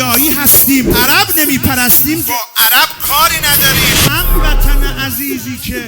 آریایی هستیم، عرب نمی پرستیم، با عرب کاری نداریم. هموطن عزیزی که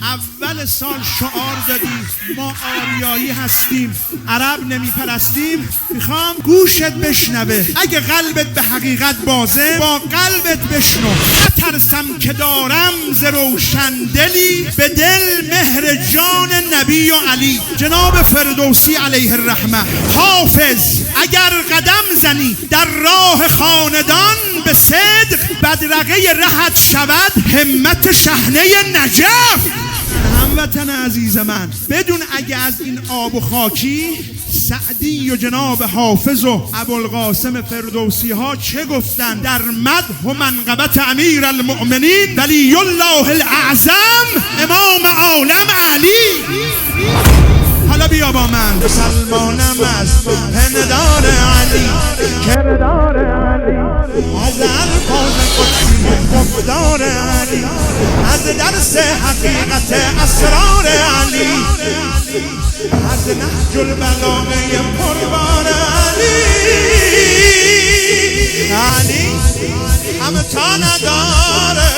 اول سال شعار دادی ما آریایی هستیم، عرب نمی پرستیم، میخوام گوشت بشنوه. اگه قلبت به حقیقت بازه با قلبت بشنو. نترسم که دارم ز روشن دلی، به دل مهر جان نبی و علی. جناب فردوسی علیه الرحمه. حافظ اگر قدم زنی در راه خاندان، به صدق بدرقه رهت شود همت شحنه نجف. هموطن عزیز من، بدون اگه از این آب و خاکی سعدی و جناب حافظ و ابوالقاسم فردوسی ها چه گفتن در مدح و منقبت امیر المؤمنین ولی الله الاعظم امام عالم علی. حالا بیا با من. سلمانم از پندار علی، کردار علی، از الفاظ قدسی گفتار علی، از درس حقیقت اسرار علی، از نهج البلاغه پربار علی. علی همتا نداره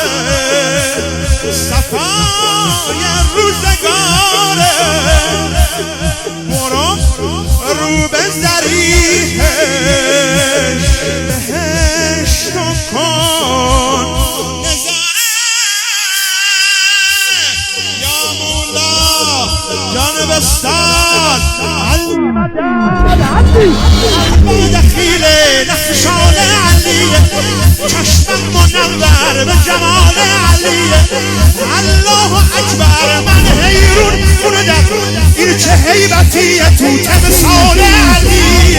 صفای روزگاره، برو رو به ذریحش بهشت کن یا مولا جان بستان علی دخیل نقشان علی، چشم منور به جمال علی. الله اکبر من حیرون بودم این چه هیبتیه تو تمثال علی.